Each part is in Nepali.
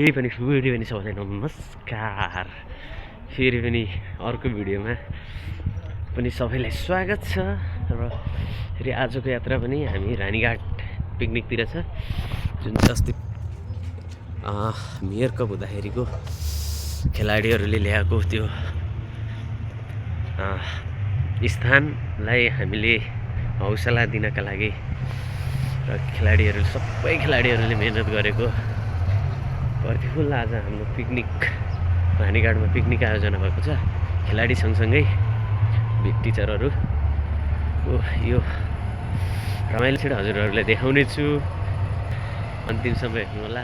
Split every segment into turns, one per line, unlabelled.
फेरि पनि सबैलाई नमस्कार। फेरि पनि अर्को भिडियोमा पनि सबैलाई स्वागत छ। र फेरि आजको यात्रा पनि हामी रानीघाट पिकनिकतिर छ, जुन चाहिँ अस्ति मेयर कप हुँदाखेरिको खेलाडीहरूले ल्याएको त्यो स्थानलाई हामीले हौसला दिनका लागि र सबै खेलाडीहरूले मेहनत गरेको प्रतिफल आज हाम्रो पिकनिक रानीघाटमा पिकनिक आयोजना भएको छ। खेलाडी सँगसँगै टिचरहरू यो रमाइलो छिटो हजुरहरूलाई देखाउने छु। अन्तिमसम्म हेर्नुहोला।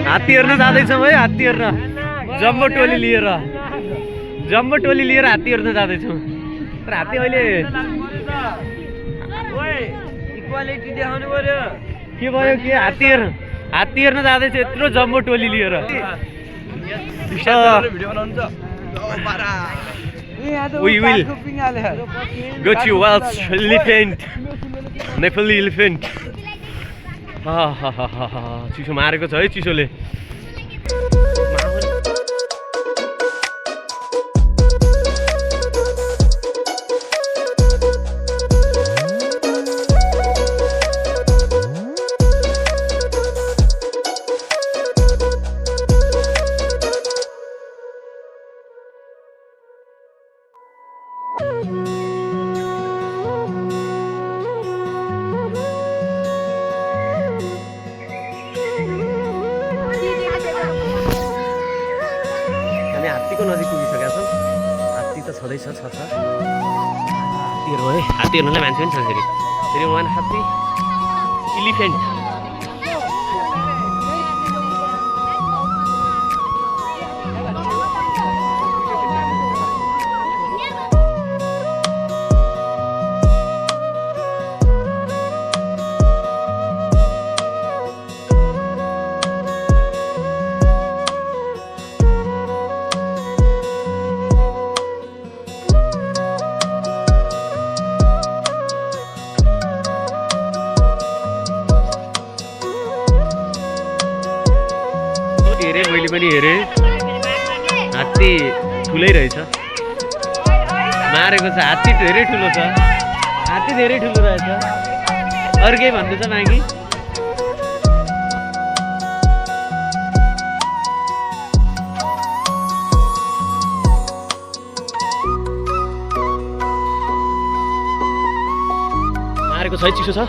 हात्ती हेर्न जाँदैछौँ है, हात्ती हेर्न जम्बो टोली लिएर हात्ती हेर्न जाँदैछौँ। तर हात्ती अहिले
इक्वालिटी देखाउनु पर्यो।
के भयो के हात्ती हेर्न जाँदैछ यत्रो जम्बो टोली लिएर। We will go to watch elephant, Nepali elephant. चिसो मारेको छ है चिसोले। हात्तीको नजिक पुगिसकेका छौँ। हात्ती त छँदैछ छ हात्तीहरू है, हात्ती हेर्नुलाई मान्छे पनि छ। फेरि वान हात्ती इलिफेन्ट। मैले पनि हेरेँ हात्ती ठुलै रहेछ, मारेको छ। हात्ती धेरै ठुलो छ, हात्ती धेरै ठुलो रहेछ। अरू केही भन्नु छ मागी? मारेको छ है, चिसो छ।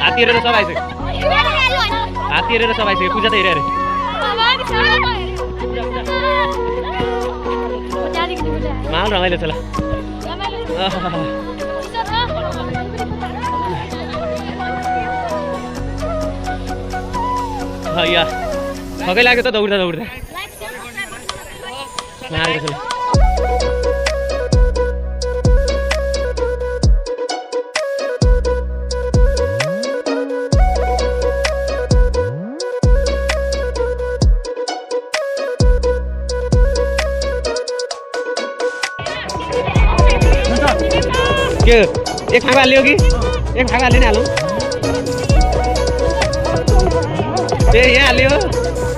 हात्ती हेरेर सब आइसक्यो, हात्ती हेरेर सब आइसक्यो। पूजा त हेरे अरे माल रमाइलो छ ल। थकै लाग्यो त दौड्दा मारेको छ ल। के एक फाँको हाल्यो कि एक फाँको हाल्यो नि हालौँ। ए यहाँ हाल्यो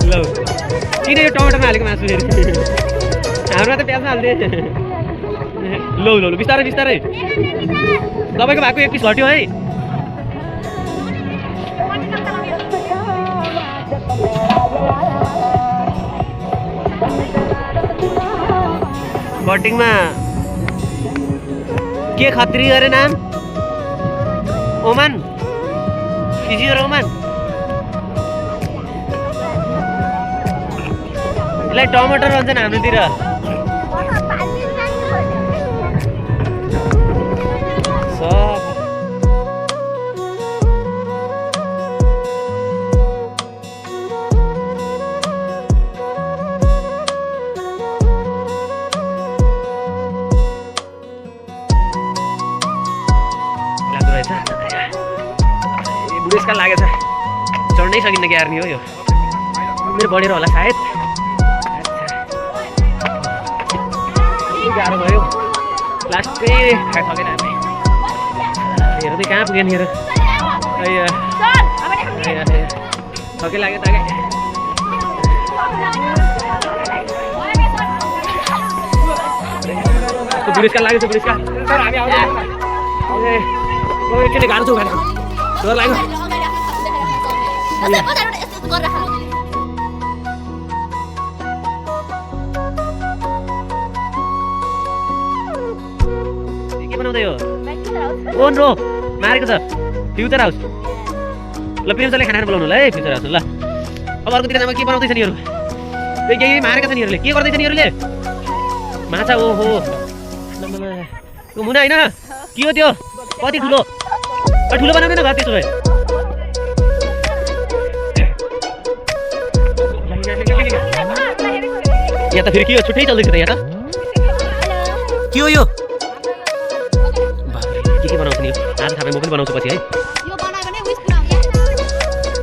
ल। किन यो टमाटरमा हालेको मासु फेरि? हाम्रोमा त प्याजमा हाल्दे। लौ लौ बिस्तारै बिस्तारै। तपाईँको भएको एक पिस घट्यो है। बटिङमा के खत्री अरे नाम? ओमान किजियो ओमान। यसलाई टमाटर भन्छन् हाम्रोतिर। बुढेसकाल लागेछ, चढ्नै सकिन्न क्या यार नि हो। यो मेरो बढेर होला सायद। गाह्रो भयो लास्टै सकेन हामी। हेर्दै कहाँ पुग्यो नि हेर। थकै लाग्यो त बुढेसकाल लागेछ बुढेसकाल। एकचोटि गाह्रो छ उखालेको डर लाग्यो। के बनाउँदै हो? ओन रो मारेको छ फ्युचर हाउस। ल प्रिन्सले खाना बोलाउनु ल है फ्युचर हाउस। ल अब अर्कोतिर जामा के बनाउँदैछ नि यिनीहरू? केही मारेका छन् यिनीहरूले। के गर्दैछ नि यिनीहरूले? माछा ओहो मुना होइन के हो त्यो? कति ठुलो ठुलो बनाउँदैन घर त्यसो भए यहाँ त फेरि के हो छुट्टै चल्दैछ त यहाँ त के हो यो के बनाउँछ नि आज थाहा म पनि बनाउँछु पछि है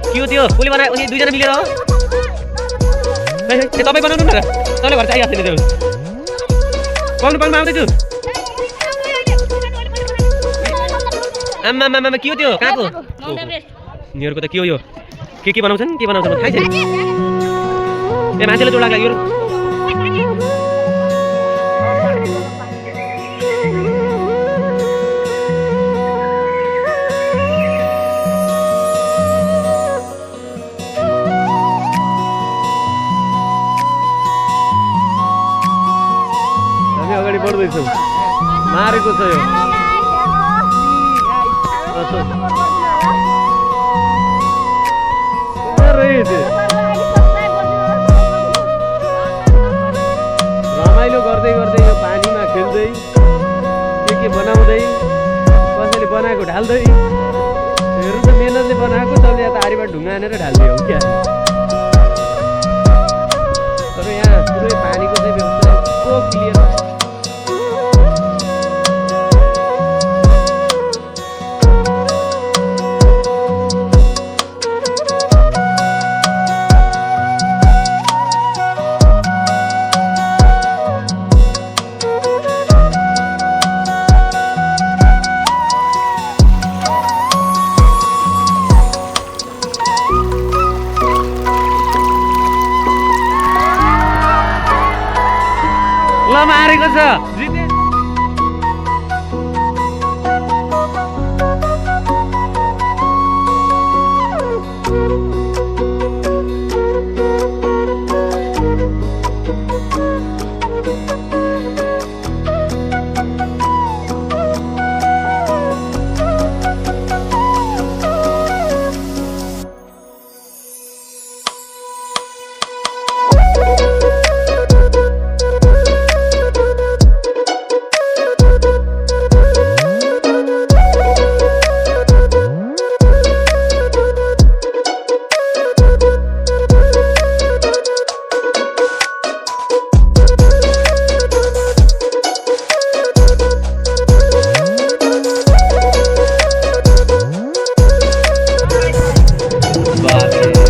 के हो त्यो कसले बनायो अनि दुईजना मिलेर हो तपाईँ बनाउनु न र तपाईँले घर चाहिँ आइहाल्छ नि त्यो पाउनु आउँदैछु आम्मा के हो त्यो कहाँको यिनीहरूको त के हो यो के बनाउँछन् के बनाउँछन् थाहै छैन ए मान्छेले जोड लाग्ला यो हामी अगाडि बढ्दैछौँ मारेको छ यो रमाइलो गर्दै गर्दै यो पानीमा खेल्दै के बनाउँदै कसैले बनाएको ढाल्दै हेर्नु त मेहनतले बनाएको सबले यहाँ त आरीबाट ढुङ्गा हानेर ढाल्दै हो क्या तर यहाँ पुरै पानीको चाहिँ व्यवस्था यस्तो क्लियर मारेको छ जिते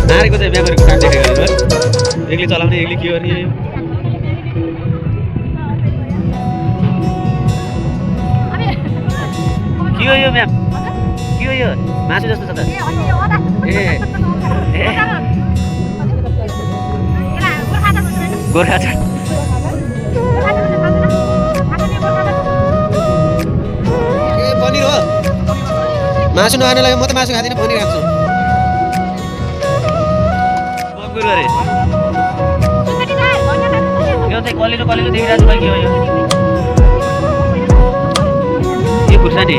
नारेको चाहिँ मेमोरीको काम देखेको है एक्लै चलाउने एक्लै के गर्ने के हो यो म्याम के हो यो मासु जस्तो छ त ए गोर्खा छ ए पनिर हो मासु नखाने लागि म त मासु खाँदिनँ पनिर खान्छु अरे यो चाहिँ कलिलो देखिरहेको छु भाइ के हो यो खुर्सानी